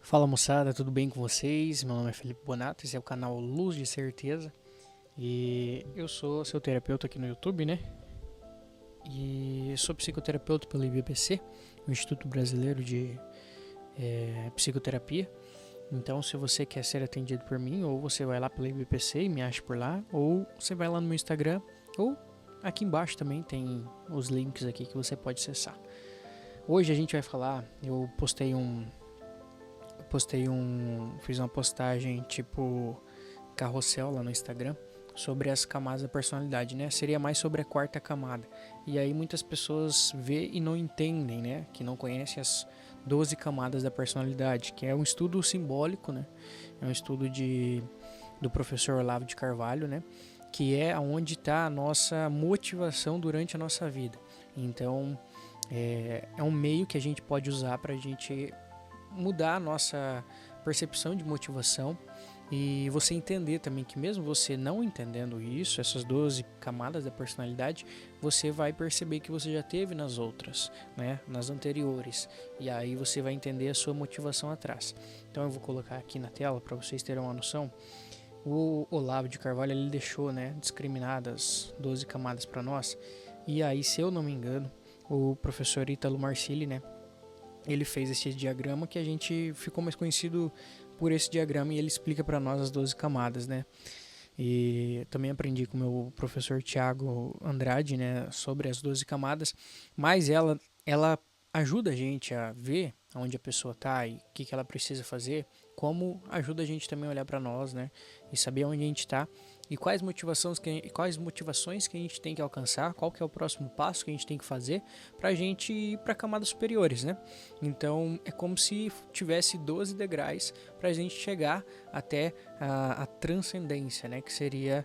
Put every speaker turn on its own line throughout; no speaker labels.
Fala moçada, tudo bem com vocês? Meu nome é Felipe Bonato, esse é o canal Luz de Certeza e eu sou seu terapeuta aqui no YouTube, né? E sou psicoterapeuta pelo IBPC, o Instituto Brasileiro de Psicoterapia. Então, se você quer ser atendido por mim, ou você vai lá pelo IBPC e me acha por lá, ou você vai lá no meu Instagram, ou aqui embaixo também tem os links aqui que você pode acessar. Hoje a gente vai falar, eu fiz uma postagem tipo carrossel lá no Instagram sobre as camadas da personalidade, né? Seria mais sobre a quarta camada. E aí muitas pessoas vê e não entendem, né? Que não conhecem as 12 camadas da personalidade, que é um estudo simbólico, né? É um estudo do professor Olavo de Carvalho, né? Que é onde está a nossa motivação durante a nossa vida. Então, é um meio que a gente pode usar para a gente mudar a nossa percepção de motivação e você entender também que mesmo você não entendendo isso, essas 12 camadas da personalidade, você vai perceber que você já teve nas outras, né, nas anteriores, e aí você vai entender a sua motivação atrás. Então eu vou colocar aqui na tela para vocês terem uma noção. O Olavo de Carvalho ele deixou, né, discriminadas 12 camadas para nós, e aí, se eu não me engano, o professor Ítalo Marcilli, né, ele fez esse diagrama que a gente ficou mais conhecido por esse diagrama e ele explica para nós as 12 camadas, né? E também aprendi com o meu professor Tiago Andrade, né, sobre as 12 camadas, mas ela ajuda a gente a ver onde a pessoa está e o que ela precisa fazer, como ajuda a gente também a olhar para nós, né, e saber onde a gente está e quais motivações que a gente tem que alcançar, qual que é o próximo passo que a gente tem que fazer para a gente ir para camadas superiores, né? Então é como se tivesse 12 degraus para a gente chegar até a transcendência, né? Que seria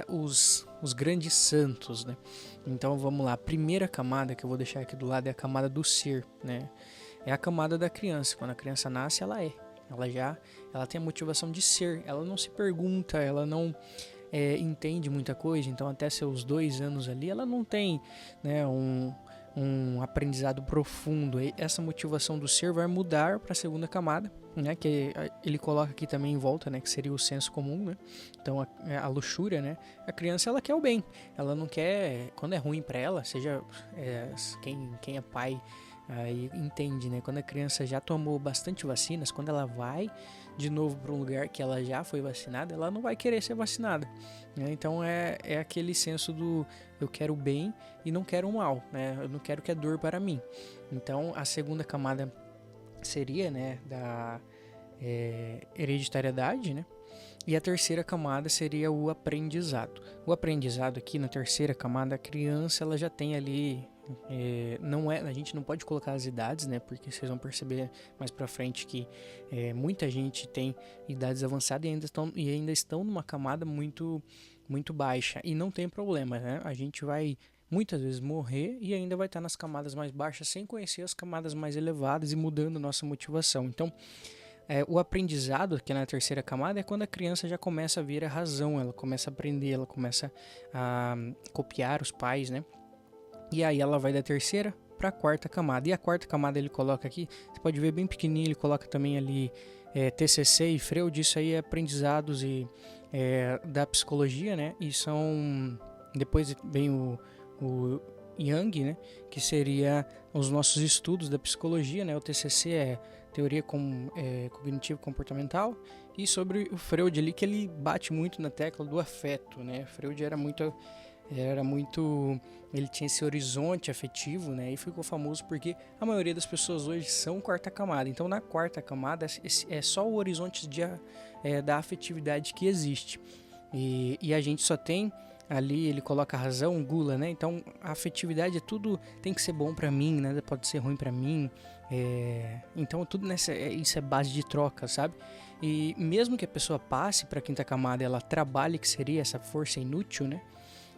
os grandes santos, né? Então vamos lá, a primeira camada que eu vou deixar aqui do lado é a camada do ser, né? É a camada da criança. Quando a criança nasce, ela tem a motivação de ser. Ela não se pergunta, ela não entende muita coisa. Então até seus 2 anos ali, ela não tem, né, um aprendizado profundo. E essa motivação do ser vai mudar para a segunda camada, né, que ele coloca aqui também em volta, né, que seria o senso comum, né? Então a luxúria, né? A criança ela quer o bem, ela não quer quando é ruim para ela, seja quem é pai aí entende, né? Quando a criança já tomou bastante vacinas, quando ela vai de novo para um lugar que ela já foi vacinada, ela não vai querer ser vacinada, né? Então é aquele senso do eu quero o bem e não quero o mal, né? Eu não quero que é dor para mim. Então a segunda camada seria, né, da hereditariedade, né? E a terceira camada seria o aprendizado. O aprendizado aqui na terceira camada, a criança ela já tem ali não a gente não pode colocar as idades, né? Porque vocês vão perceber mais para frente que muita gente tem idades avançadas e ainda estão numa camada muito muito baixa e não tem problema, né? A gente vai muitas vezes morrer e ainda vai estar nas camadas mais baixas sem conhecer as camadas mais elevadas e mudando nossa motivação. Então o aprendizado, que é na terceira camada, é quando a criança já começa a ver a razão, ela começa a aprender, ela começa a copiar os pais, né? E aí ela vai da terceira para a quarta camada. E a quarta camada ele coloca aqui, você pode ver bem pequenininho, ele coloca também ali TCC e Freud, isso aí é aprendizados da psicologia, né? E são... Depois vem o Jung, né? Que seria os nossos estudos da psicologia, né? O TCC é teoria cognitivo comportamental, e sobre o Freud ali que ele bate muito na tecla do afeto, né? Freud era muito ele tinha esse horizonte afetivo, né? E ficou famoso porque a maioria das pessoas hoje são quarta camada. Então na quarta camada é só o horizonte da afetividade que existe. E a gente só tem ali, ele coloca a razão, gula, né? Então a afetividade é tudo, tem que ser bom para mim, né? Pode ser ruim para mim. Então tudo isso é base de troca, sabe? E mesmo que a pessoa passe para a quinta camada, ela trabalhe, que seria essa força inútil, né?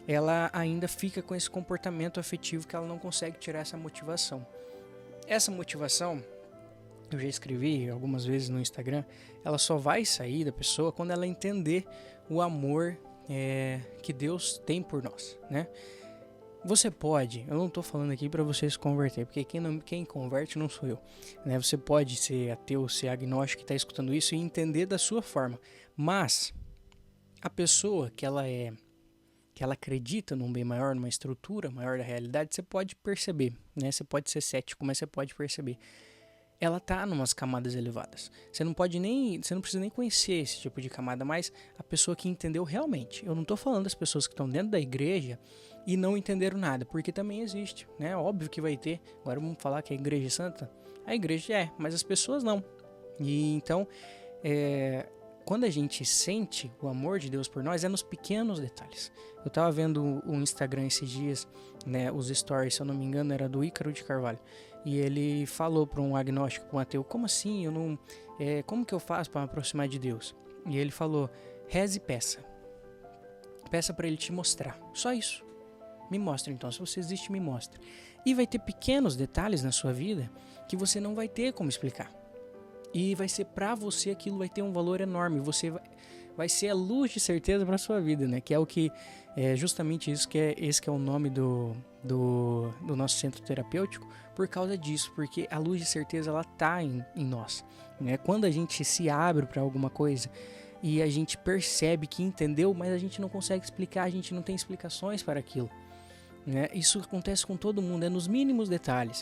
Ela ainda fica com esse comportamento afetivo que ela não consegue tirar essa motivação. Essa motivação, eu já escrevi algumas vezes no Instagram, ela só vai sair da pessoa quando ela entender o amor que Deus tem por nós, né? Você pode, eu não tô falando aqui para você se converter, porque quem converte não sou eu, né? Você pode ser ateu, ser agnóstico que tá escutando isso e entender da sua forma, mas a pessoa que ela acredita num bem maior, numa estrutura maior da realidade, você pode perceber, né? Você pode ser cético, mas você pode perceber. Ela tá numas camadas elevadas. Você não precisa nem conhecer esse tipo de camada, mas a pessoa que entendeu realmente. Eu não tô falando das pessoas que estão dentro da igreja e não entenderam nada, porque também existe, né? Óbvio que vai ter. Agora vamos falar que a igreja é santa? A igreja é, mas as pessoas não. E então, quando a gente sente o amor de Deus por nós, é nos pequenos detalhes. Eu tava vendo o Instagram esses dias, né? Os stories, se eu não me engano, era do Ícaro de Carvalho. E ele falou para um agnóstico, para um ateu, como assim? Como que eu faço para me aproximar de Deus? E ele falou, reze e peça. Peça para ele te mostrar. Só isso. Me mostra então. Se você existe, me mostra. E vai ter pequenos detalhes na sua vida que você não vai ter como explicar. E vai ser para você, aquilo vai ter um valor enorme. Você vai ser a luz de certeza para sua vida, né? Que é o que é justamente isso esse que é o nome do nosso centro terapêutico, por causa disso, porque a luz de certeza ela tá em nós, né? Quando a gente se abre para alguma coisa e a gente percebe que entendeu, mas a gente não consegue explicar, a gente não tem explicações para aquilo, né? Isso acontece com todo mundo, é nos mínimos detalhes,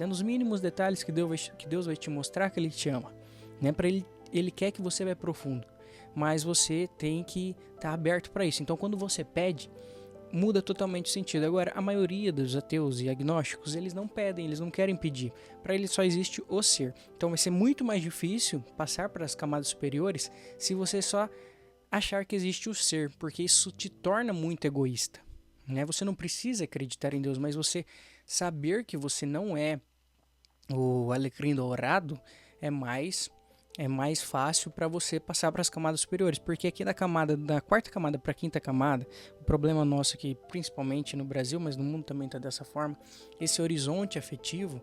que Deus vai te mostrar que Ele te ama, né? Para ele quer que você vá profundo, mas você tem que estar aberto para isso. Então, quando você pede, muda totalmente o sentido. Agora, a maioria dos ateus e agnósticos, eles não pedem, eles não querem pedir. Para eles só existe o ser. Então, vai ser muito mais difícil passar para as camadas superiores se você só achar que existe o ser, porque isso te torna muito egoísta, né? Você não precisa acreditar em Deus, mas você saber que você não é o alecrim dourado é mais fácil para você passar para as camadas superiores, porque aqui da quarta camada para a quinta camada, o problema nosso aqui, principalmente no Brasil, mas no mundo também está dessa forma, esse horizonte afetivo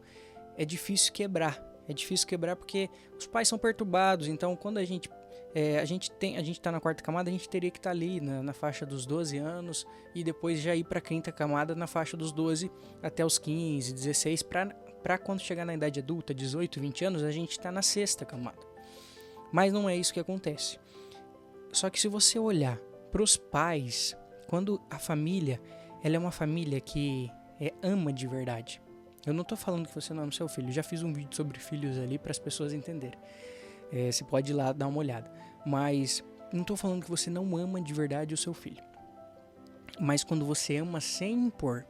é difícil quebrar. É difícil quebrar porque os pais são perturbados, então quando a gente está na quarta camada, a gente teria que estar ali na faixa dos 12 anos e depois já ir para a quinta camada na faixa dos 12 até os 15, 16, para quando chegar na idade adulta, 18, 20 anos, a gente está na sexta camada. Mas não é isso que acontece. Só que se você olhar para os pais, quando a família, ela é uma família que ama de verdade. Eu não estou falando que você não ama seu filho. Eu já fiz um vídeo sobre filhos ali para as pessoas entenderem. Você pode ir lá dar uma olhada. Mas não estou falando que você não ama de verdade o seu filho. Mas quando você ama sem impor,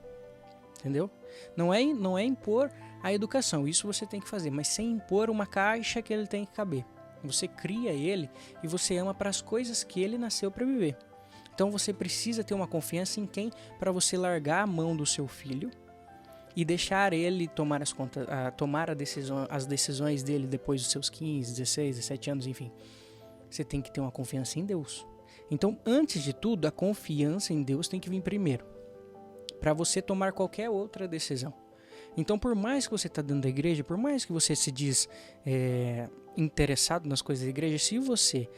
entendeu? Não é impor a educação. Isso você tem que fazer, mas sem impor uma caixa que ele tem que caber. Você cria ele e você ama para as coisas que ele nasceu para viver. Então você precisa ter uma confiança em quem para você largar a mão do seu filho e deixar ele tomar as decisões dele depois dos seus 15, 16, 17 anos, enfim. Você tem que ter uma confiança em Deus. Então, antes de tudo, a confiança em Deus tem que vir primeiro, para você tomar qualquer outra decisão. Então, por mais que você está dentro da igreja, por mais que você se diz interessado nas coisas da igreja, se você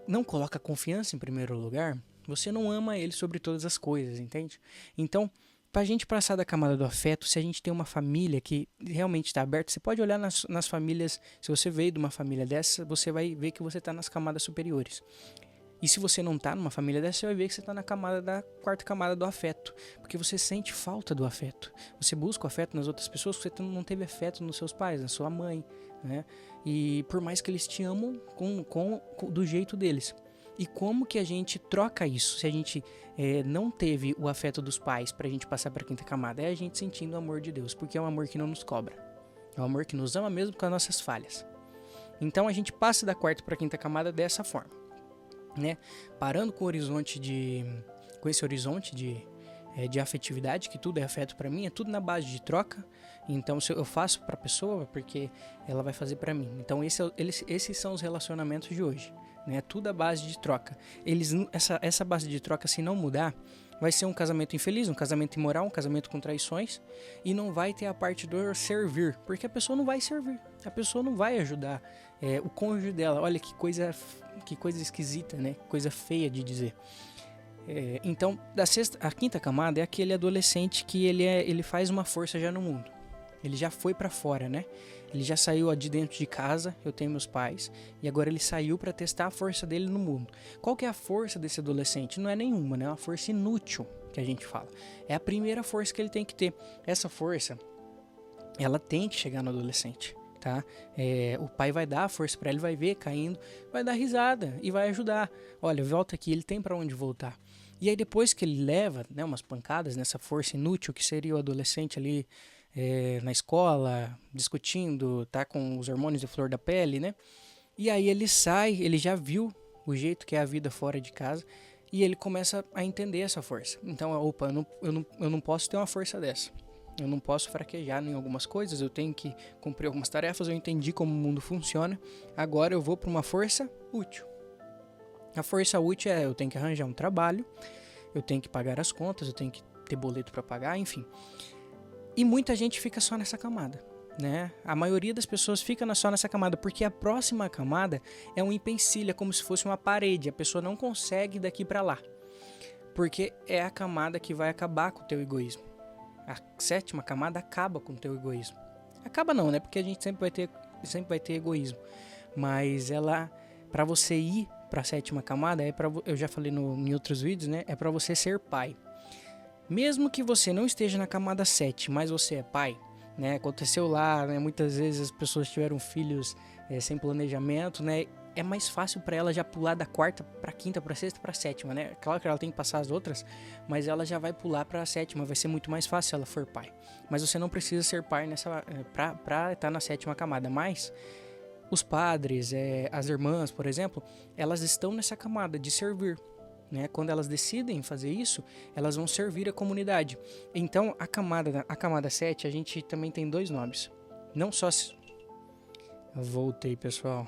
não coloca confiança em primeiro lugar, você não ama ele sobre todas as coisas, entende? Então, para a gente passar da camada do afeto, se a gente tem uma família que realmente está aberta, você pode olhar nas famílias, se você veio de uma família dessa, você vai ver que você está nas camadas superiores. E se você não tá numa família dessa, você vai ver que você tá na quarta camada do afeto. Porque você sente falta do afeto. Você busca o afeto nas outras pessoas porque você não teve afeto nos seus pais, na sua mãe, né? E por mais que eles te amam do jeito deles. E como que a gente troca isso? Se a gente não teve o afeto dos pais pra gente passar pra quinta camada, é a gente sentindo o amor de Deus. Porque é um amor que não nos cobra. É um amor que nos ama mesmo com as nossas falhas. Então a gente passa da quarta pra quinta camada dessa forma. Né? Parando com esse horizonte de afetividade, que tudo é afeto para mim, é tudo na base de troca. Então se eu faço para a pessoa porque ela vai fazer para mim. Então esses são os relacionamentos de hoje, né? Tudo à base de troca. Essa base de troca, se não mudar, vai ser um casamento infeliz, um casamento imoral, um casamento com traições, e não vai ter a parte do servir, porque a pessoa não vai servir, a pessoa não vai ajudar o cônjuge dela. Olha que coisa esquisita, né? Coisa feia de dizer. Então, a quinta camada é aquele adolescente que ele faz uma força já no mundo. Ele já foi pra fora, né? Ele já saiu de dentro de casa, eu tenho meus pais, e agora ele saiu pra testar a força dele no mundo. Qual que é a força desse adolescente? Não é nenhuma, né? É uma força inútil que a gente fala. É a primeira força que ele tem que ter. Essa força, ela tem que chegar no adolescente, tá? O pai vai dar a força pra ele, vai ver caindo, vai dar risada e vai ajudar. Olha, volta aqui, ele tem pra onde voltar. E aí depois que ele leva, né, umas pancadas nessa força inútil que seria o adolescente ali na escola, discutindo, tá com os hormônios de flor da pele, né? E aí ele sai, ele já viu o jeito que é a vida fora de casa e ele começa a entender essa força. Então, opa, eu não posso ter uma força dessa. Eu não posso fraquejar em algumas coisas, eu tenho que cumprir algumas tarefas, eu entendi como o mundo funciona, agora eu vou para uma força útil. A força útil eu tenho que arranjar um trabalho, eu tenho que pagar as contas, eu tenho que ter boleto para pagar, enfim. E muita gente fica só nessa camada, né? A maioria das pessoas fica só nessa camada, porque a próxima camada é um empecilho, é como se fosse uma parede, a pessoa não consegue ir daqui para lá, porque é a camada que vai acabar com o teu egoísmo. A sétima camada acaba com o teu egoísmo. Acaba não, né? Porque a gente sempre vai ter egoísmo, mas ela, para você ir para a sétima camada, eu já falei em outros vídeos, né? É para você ser pai. Mesmo que você não esteja na camada 7, mas você é pai, né? Aconteceu lá, né? Muitas vezes as pessoas tiveram filhos sem planejamento, né? É mais fácil para ela já pular da quarta para quinta, para sexta, para sétima, né? Claro que ela tem que passar as outras, mas ela já vai pular para a sétima, vai ser muito mais fácil se ela for pai. Mas você não precisa ser pai para estar na sétima camada, mas os padres, as irmãs, por exemplo, elas estão nessa camada de servir, né? Quando elas decidem fazer isso, elas vão servir a comunidade. Então, a camada 7, a gente também tem dois nomes. Não só... Voltei, pessoal.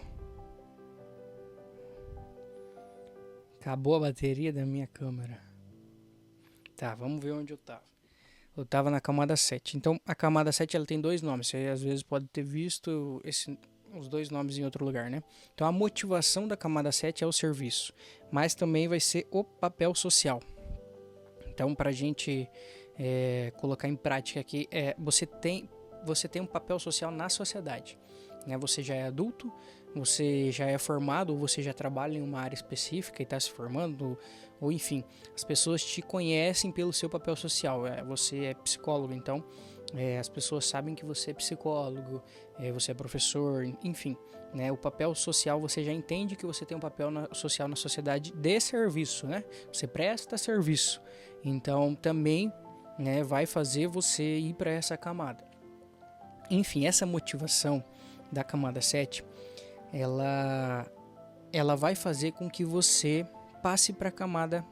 Acabou a bateria da minha câmera. Tá, vamos ver onde eu tava. Eu tava na camada 7. Então, a camada 7 ela tem dois nomes. Você às vezes pode ter visto os dois nomes em outro lugar, né? Então, a motivação da camada 7 é o serviço, mas também vai ser o papel social. Então, para a gente colocar em prática aqui, você tem um papel social na sociedade, né? Você já é adulto, você já é formado, ou você já trabalha em uma área específica e está se formando, ou enfim, as pessoas te conhecem pelo seu papel social. Você é psicólogo, então as pessoas sabem que você é psicólogo, você é professor, enfim, né? O papel social, você já entende que você tem um papel social na sociedade de serviço, né? Você presta serviço, então também, né, vai fazer você ir para essa camada. Enfim, essa motivação da camada 7, ela vai fazer com que você passe para a camada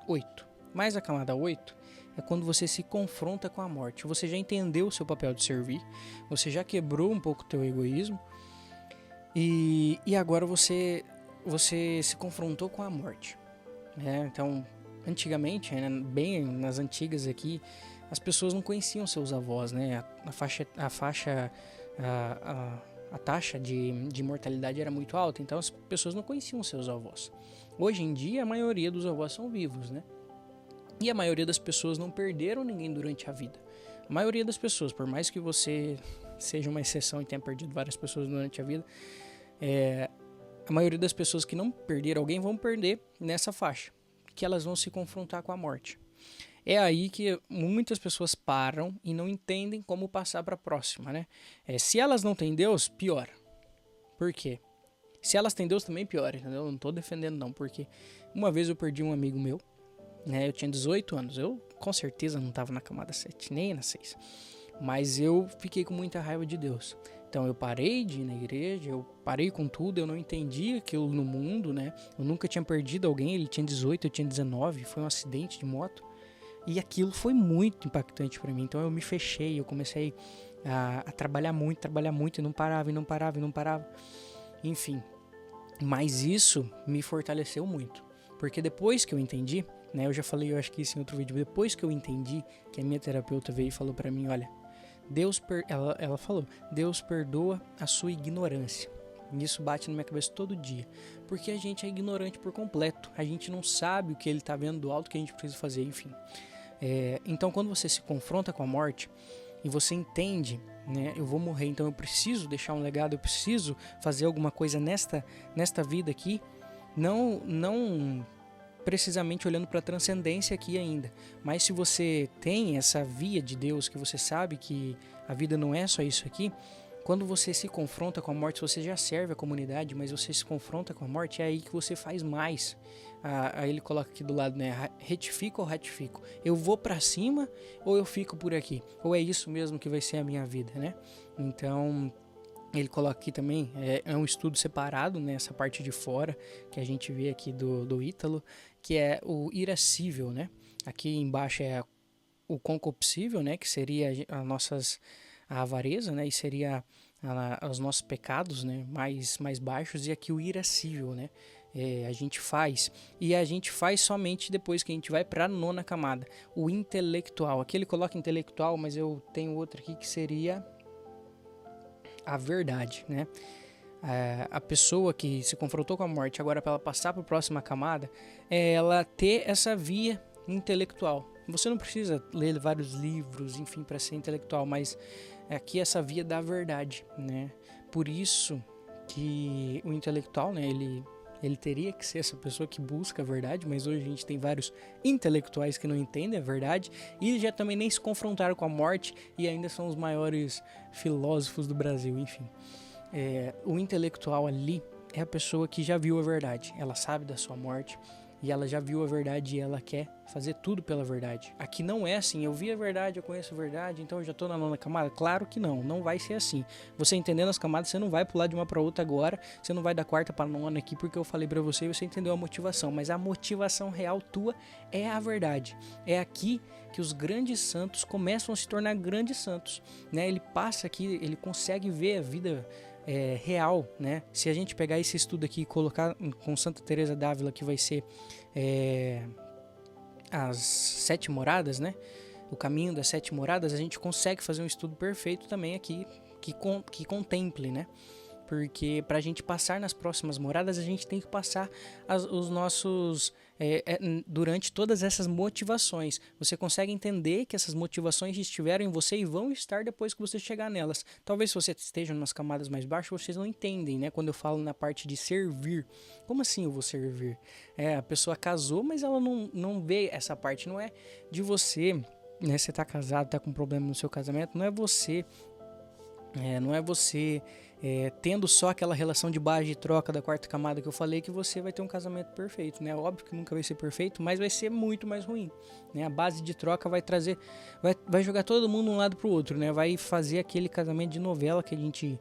8. Mas a camada 8 é quando você se confronta com a morte. Você já entendeu o seu papel de servir, você já quebrou um pouco o teu egoísmo e agora você se confrontou com a morte, né? Então, antigamente, né, bem nas antigas aqui, as pessoas não conheciam seus avós, né? A taxa de mortalidade era muito alta, então as pessoas não conheciam seus avós. Hoje em dia, a maioria dos avós são vivos, né? E a maioria das pessoas não perderam ninguém durante a vida. A maioria das pessoas, por mais que você seja uma exceção e tenha perdido várias pessoas durante a vida, a maioria das pessoas que não perderam alguém vão perder nessa faixa, que elas vão se confrontar com a morte. É aí que muitas pessoas param e não entendem como passar para a próxima, né? Se elas não têm Deus, pior. Por quê? Se elas têm Deus, também pior, entendeu? Eu não estou defendendo não, porque uma vez eu perdi um amigo meu, né? Eu tinha 18 anos, eu com certeza não estava na camada 7, nem na 6. Mas eu fiquei com muita raiva de Deus. Então eu parei de ir na igreja, eu parei com tudo, eu não entendi aquilo no mundo, né? Eu nunca tinha perdido alguém, ele tinha 18, eu tinha 19, foi um acidente de moto. E aquilo foi muito impactante para mim. Então eu me fechei, eu comecei a trabalhar muito, e não parava. Enfim, mas isso me fortaleceu muito. Porque depois que eu entendi, né, eu já falei, eu acho que isso em outro vídeo, depois que eu entendi, que a minha terapeuta veio e falou para mim, olha, ela falou, Deus perdoa a sua ignorância. E isso bate na minha cabeça todo dia. Porque a gente é ignorante por completo. A gente não sabe o que ele está vendo do alto que a gente precisa fazer, enfim. Então, quando você se confronta com a morte e você entende, né, eu vou morrer, então eu preciso deixar um legado, eu preciso fazer alguma coisa nesta vida aqui, não precisamente olhando para a transcendência aqui ainda, mas se você tem essa via de Deus, que você sabe que a vida não é só isso aqui, quando você se confronta com a morte, você já serve a comunidade, mas você se confronta com a morte, é aí que você faz mais. Aí ele coloca aqui do lado, né? Retifico ou ratifico? Eu vou para cima ou eu fico por aqui? Ou é isso mesmo que vai ser a minha vida, né? Então, ele coloca aqui também, é um estudo separado, né? Essa parte de fora, que a gente vê aqui do Ítalo, que é o irascível, né? Aqui embaixo é o concupiscível, né? Que seria a avareza, né? E seria os nossos pecados, né? Mais baixos. E aqui o irascível, né? A gente faz. E a gente faz somente depois que a gente vai para a 9ª camada. O intelectual. Aqui ele coloca intelectual, mas eu tenho outro aqui que seria a verdade, né? A pessoa que se confrontou com a morte, agora para ela passar para a próxima camada, é ela ter essa via intelectual. Você não precisa ler vários livros, enfim, para ser intelectual, mas aqui essa via da verdade, né? Por isso que o intelectual, né, ele teria que ser essa pessoa que busca a verdade, mas hoje a gente tem vários intelectuais que não entendem a verdade e já também nem se confrontaram com a morte e ainda são os maiores filósofos do Brasil, enfim. O intelectual ali é a pessoa que já viu a verdade, ela sabe da sua morte e ela já viu a verdade e ela quer fazer tudo pela verdade. Aqui não é assim, eu vi a verdade, eu conheço a verdade, então eu já estou na 9ª camada? Claro que não vai ser assim. Você entendendo as camadas, você não vai pular de uma para outra agora, você não vai da 4ª para 9ª aqui porque eu falei para você e você entendeu a motivação, mas a motivação real tua é a verdade. É aqui que os grandes santos começam a se tornar grandes santos, né? Ele passa aqui, ele consegue ver a vida real, né? Se a gente pegar esse estudo aqui e colocar com Santa Teresa d'Ávila, que vai ser as 7 moradas, né? O caminho das 7 moradas, a gente consegue fazer um estudo perfeito também aqui que contemple, né? Porque para a gente passar nas próximas moradas, a gente tem que passar os nossos durante todas essas motivações. Você consegue entender que essas motivações estiveram em você e vão estar depois que você chegar nelas. Talvez se você esteja nas camadas mais baixas, vocês não entendem, né? Quando eu falo na parte de servir. Como assim eu vou servir? A pessoa casou, mas ela não vê essa parte. Não é de você, né? Você tá casado, tá com problema no seu casamento, não é você tendo só aquela relação de base e troca da 4ª camada que eu falei que você vai ter um casamento perfeito, né? Óbvio que nunca vai ser perfeito, mas vai ser muito mais ruim, né? A base de troca vai trazer, vai jogar todo mundo de um lado pro outro, né? Vai fazer aquele casamento de novela que a gente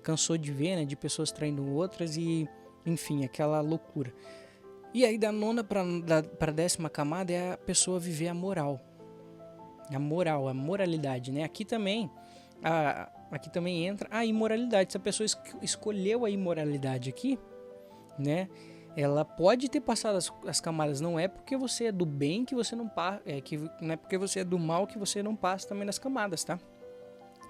cansou de ver, né? De pessoas traindo outras e, enfim, aquela loucura. E aí da 9ª para a 10ª camada é a pessoa viver a moral, a moralidade, né? Aqui também entra a imoralidade. Se a pessoa escolheu a imoralidade aqui, né? Ela pode ter passado as camadas. Não é porque você é do bem que você não passa, não é porque você é do mal que você não passa também nas camadas, tá?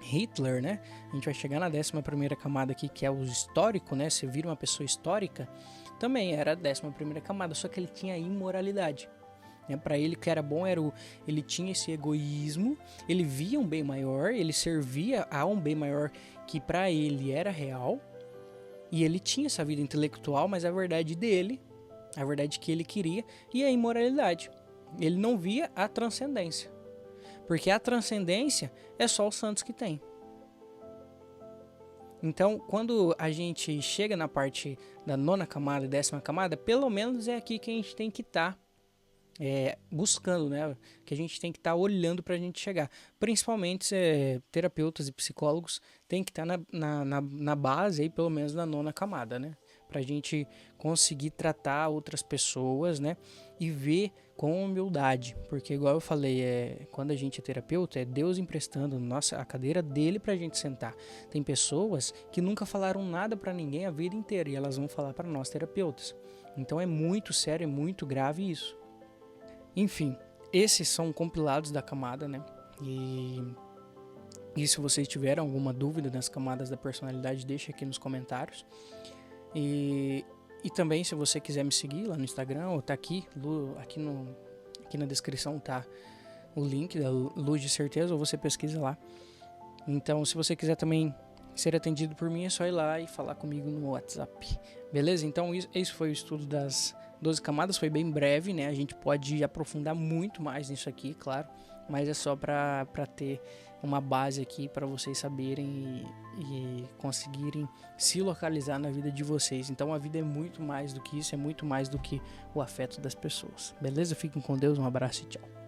Hitler, né? A gente vai chegar na 11ª camada aqui, que é o histórico, né? Você vira uma pessoa histórica, também era a 11ª camada, só que ele tinha imoralidade. Para ele, o que era bom ele tinha esse egoísmo, ele via um bem maior, ele servia a um bem maior que para ele era real, e ele tinha essa vida intelectual, mas a verdade dele, a verdade que ele queria, e a imoralidade. Ele não via a transcendência, porque a transcendência é só os santos que tem. Então, quando a gente chega na parte da 9ª camada e 10ª camada, pelo menos é aqui que a gente tem que estar buscando, né? Que a gente tem que estar olhando para a gente chegar. Principalmente terapeutas e psicólogos tem que estar na base, aí, pelo menos na 9ª camada, né? Para a gente conseguir tratar outras pessoas, né? E ver com humildade. Porque, igual eu falei, quando a gente é terapeuta, é Deus emprestando a cadeira dele para a gente sentar. Tem pessoas que nunca falaram nada para ninguém a vida inteira e elas vão falar para nós, terapeutas. Então é muito sério, é muito grave isso. Enfim, esses são compilados da camada, né? E E se vocês tiverem alguma dúvida nas camadas da personalidade, deixa aqui nos comentários. E também, se você quiser me seguir lá no Instagram, ou tá aqui na descrição tá o link da Luz de Certeza, ou você pesquisa lá. Então, se você quiser também ser atendido por mim, é só ir lá e falar comigo no WhatsApp. Beleza? Então, esse foi o estudo das 12 camadas. Foi bem breve, né? A gente pode aprofundar muito mais nisso aqui, claro. Mas é só para ter uma base aqui para vocês saberem e conseguirem se localizar na vida de vocês. Então, a vida é muito mais do que isso, é muito mais do que o afeto das pessoas. Beleza? Fiquem com Deus, um abraço e tchau.